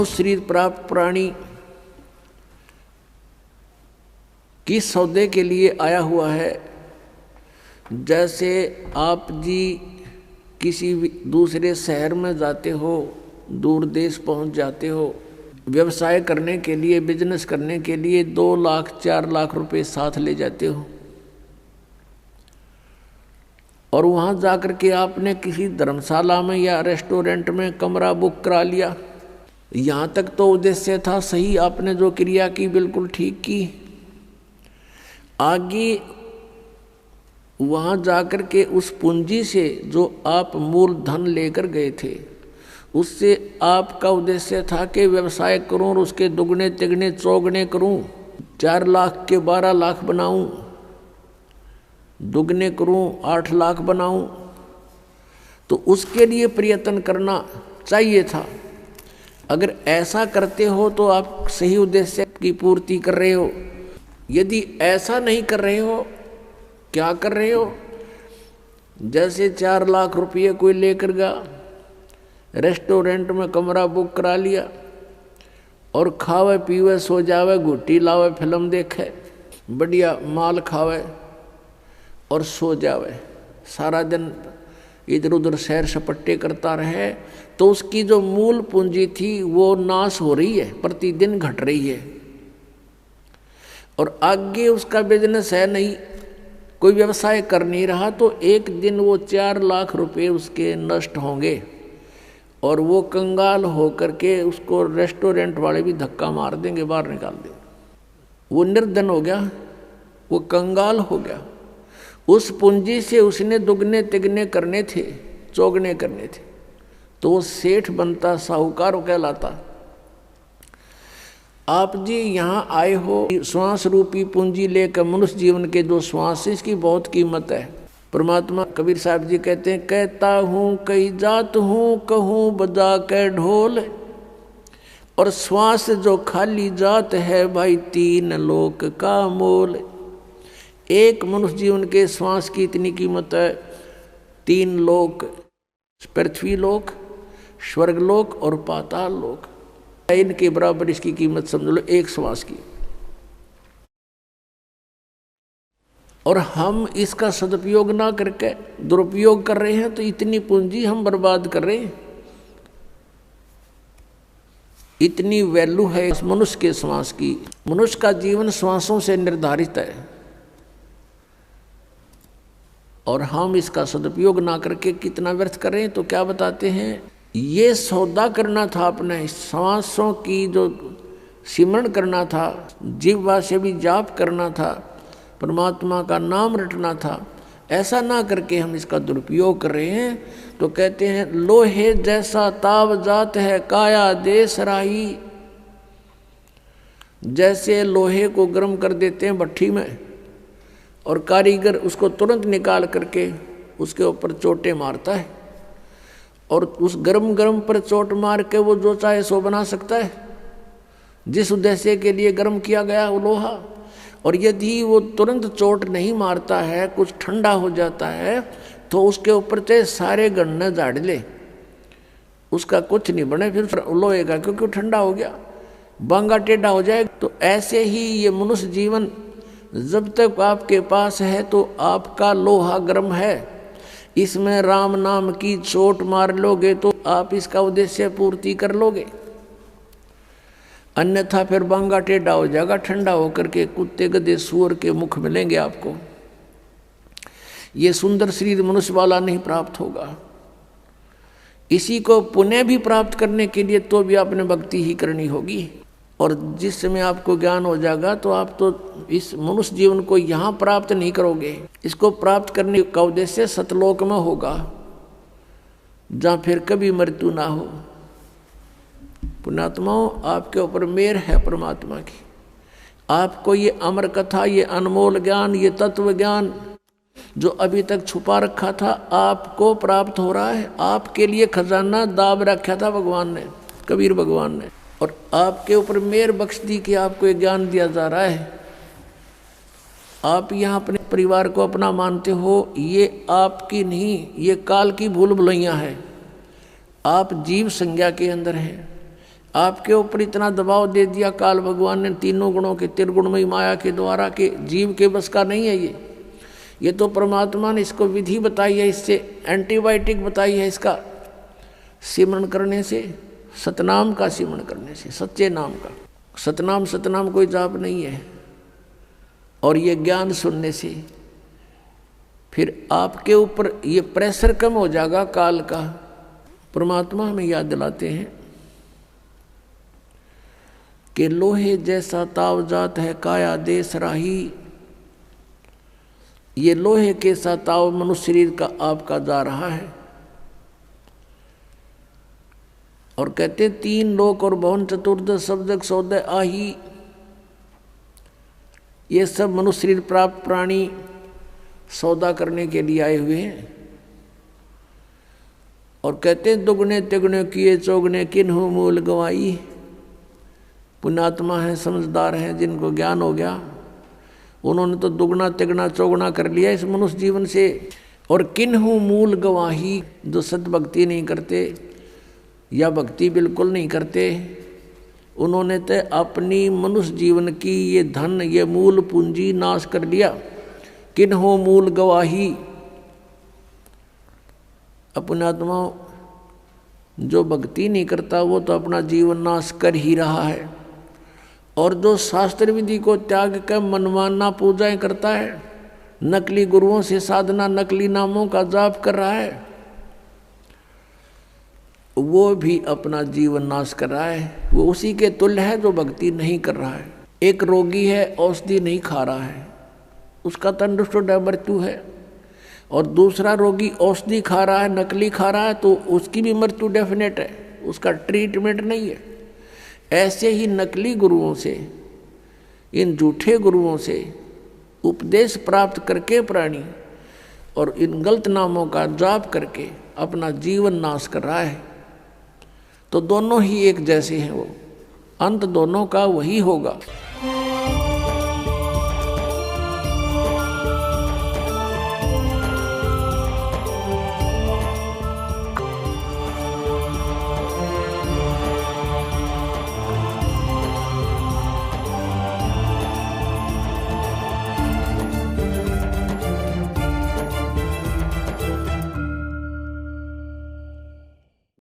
मनुष्य शरीर प्राप्त प्राणी किस सौदे के लिए आया हुआ है। जैसे आप जी किसी दूसरे शहर में जाते हो, दूर देश पहुंच जाते हो, व्यवसाय करने के लिए, बिजनेस करने के लिए 2 लाख 4 लाख रुपए साथ ले जाते हो, और वहां जाकर के आपने किसी धर्मशाला में या रेस्टोरेंट में कमरा बुक करा लिया। यहां तक तो उद्देश्य था सही, आपने जो क्रिया की बिल्कुल ठीक की। आगे वहां जाकर के उस पूंजी से जो आप मूल धन लेकर गए थे, उससे आपका उद्देश्य था कि व्यवसाय करूं और उसके दुगने तिगने चौगने करूं, 4 लाख के 12 लाख बनाऊं, दुगने करूं 8 लाख बनाऊं। तो उसके लिए प्रयत्न करना चाहिए था। अगर ऐसा करते हो तो आप सही उद्देश्य की पूर्ति कर रहे हो। यदि ऐसा नहीं कर रहे हो, क्या कर रहे हो? जैसे 4 लाख रुपये कोई लेकर गया, रेस्टोरेंट में कमरा बुक करा लिया और खावे पीवे सो जावे, घुट्टी लावे, फिल्म देखे, बढ़िया माल खावे और सो जावे, सारा दिन इधर उधर सैर सपट्टे करता रहे, तो उसकी जो मूल पूंजी थी वो नाश हो रही है, प्रतिदिन घट रही है। और आगे उसका बिजनेस है नहीं, कोई व्यवसाय कर नहीं रहा, तो एक दिन वो 4 लाख रुपए उसके नष्ट होंगे और वो कंगाल होकर के उसको रेस्टोरेंट वाले भी धक्का मार देंगे, बाहर निकाल देंगे। वो निर्धन हो गया, वो कंगाल हो गया। उस पूंजी से उसने दुगने तिगने करने थे, चौगने करने थे, तो वो सेठ बनता, साहूकार कहलाता। आप जी यहाँ आए हो श्वास रूपी पूंजी लेकर, मनुष्य जीवन के जो श्वास, इसकी बहुत कीमत है। परमात्मा कबीर साहब जी कहते हैं, कहता हूँ कई जात हूँ, कहूँ बजा के ढोल, और श्वास जो खाली जात है भाई 3 लोक का मोल। एक मनुष्य जीवन के श्वास की इतनी कीमत है, 3 लोक, पृथ्वी लोक, स्वर्गलोक और पाताल लोक, इनके बराबर इसकी कीमत समझ लो एक श्वास की। और हम इसका सदुपयोग ना करके दुरुपयोग कर रहे हैं, तो इतनी पूंजी हम बर्बाद कर रहे हैं। इतनी वैल्यू है इस मनुष्य के श्वास की। मनुष्य का जीवन श्वासों से निर्धारित है, और हम इसका सदुपयोग ना करके कितना व्यर्थ कर रहे हैं। तो क्या बताते हैं, ये सौदा करना था, अपने श्वासों की जो सिमरण करना था, जिह्वा से भी जाप करना था, परमात्मा का नाम रटना था। ऐसा ना करके हम इसका दुरुपयोग कर रहे हैं। तो कहते हैं, लोहे जैसा ताव जात है काया देश राही। जैसे लोहे को गर्म कर देते हैं भट्ठी में, और कारीगर उसको तुरंत निकाल करके उसके ऊपर चोटें मारता है, और उस गरम गरम पर चोट मार के वो जो चाहे सो बना सकता है, जिस उद्देश्य के लिए गर्म किया गया वो लोहा। और यदि वो तुरंत चोट नहीं मारता है, कुछ ठंडा हो जाता है, तो उसके ऊपर चाहे सारे गन्ने झाड़ ले, उसका कुछ नहीं बने फिर लोहे का, क्योंकि ठंडा हो गया, बांगा टेढ़ा हो जाए। तो ऐसे ही ये मनुष्य जीवन जब तक आपके पास है तो आपका लोहा गर्म है। इसमें राम नाम की चोट मार लोगे तो आप इसका उद्देश्य पूर्ति कर लोगे, अन्यथा फिर बांगा टेढ़ा हो जाएगा, ठंडा होकर के कुत्ते गधे सूअर के मुख मिलेंगे आपको। ये सुंदर शरीर मनुष्य वाला नहीं प्राप्त होगा। इसी को पुण्य भी प्राप्त करने के लिए तो भी आपने भक्ति ही करनी होगी। और जिस समय आपको ज्ञान हो जाएगा तो आप तो इस मनुष्य जीवन को यहाँ प्राप्त नहीं करोगे। इसको प्राप्त करने का उद्देश्य सतलोक में होगा, जहाँ फिर कभी मृत्यु ना हो। पुण्यात्माओं, आपके ऊपर मेहर है परमात्मा की। आपको ये अमर कथा, ये अनमोल ज्ञान, ये तत्व ज्ञान जो अभी तक छुपा रखा था, आपको प्राप्त हो रहा है। आपके लिए खजाना दाब रखा था भगवान ने, कबीर भगवान ने, और आपके ऊपर मेहर बख्श दी कि आपको ये ज्ञान दिया जा रहा है। आप यहाँ अपने परिवार को अपना मानते हो, ये आपकी नहीं, ये काल की भूल भुलैया है। आप जीव संज्ञा के अंदर हैं। आपके ऊपर इतना दबाव दे दिया काल भगवान ने तीनों गुणों के, त्रिगुणमयी माया के द्वारा, के जीव के बस का नहीं है ये तो परमात्मा ने इसको विधि बताई है, इससे एंटीबायोटिक बताई है, इसका सिमरण करने से, सतनाम का सिमरण करने से, सच्चे नाम का। सतनाम कोई जाप नहीं है। और ये ज्ञान सुनने से फिर आपके ऊपर ये प्रेशर कम हो जाएगा काल का। परमात्मा हमें याद दिलाते हैं कि लोहे जैसा ताव जात है काया देश राही। ये लोहे के सा ताव मनुष्य शरीर का आपका जा रहा है। और कहते 3 लोक और भवन चतुर्दश सब जग सौदय आही। ये सब मनुष्य शरीर प्राप्त प्राणी सौदा करने के लिए आए हुए हैं। और कहते दुगने तिगने किए चौगने किन्हु मूल गवाई। पुण्यात्मा है, समझदार है, जिनको ज्ञान हो गया, उन्होंने तो दुगना तिगना चौगुना कर लिया इस मनुष्य जीवन से। और किन्हु मूल गवाही, जो सद्भक्ति नहीं करते या भक्ति बिल्कुल नहीं करते, उन्होंने तो अपनी मनुष्य जीवन की ये धन, ये मूल पूंजी नाश कर लिया। किन्हु मूल गवाही। पुण्यात्मा जो भक्ति नहीं करता वो तो अपना जीवन नाश कर ही रहा है। और जो शास्त्र विधि को त्याग कर मनमाना पूजाएं करता है, नकली गुरुओं से साधना, नकली नामों का जाप कर रहा है, वो भी अपना जीवन नाश कर रहा है। वो उसी के तुल्य है जो भक्ति नहीं कर रहा है। एक रोगी है, औषधि नहीं खा रहा है, उसका तंदुरुस्त मृत्यु है। और दूसरा रोगी औषधि खा रहा है, नकली खा रहा है, तो उसकी भी मृत्यु डेफिनेट है, उसका ट्रीटमेंट नहीं है। ऐसे ही नकली गुरुओं से, इन झूठे गुरुओं से उपदेश प्राप्त करके प्राणी और इन गलत नामों का जाप करके अपना जीवन नाश कर रहा है। तो दोनों ही एक जैसे हैं, वो अंत दोनों का वही होगा।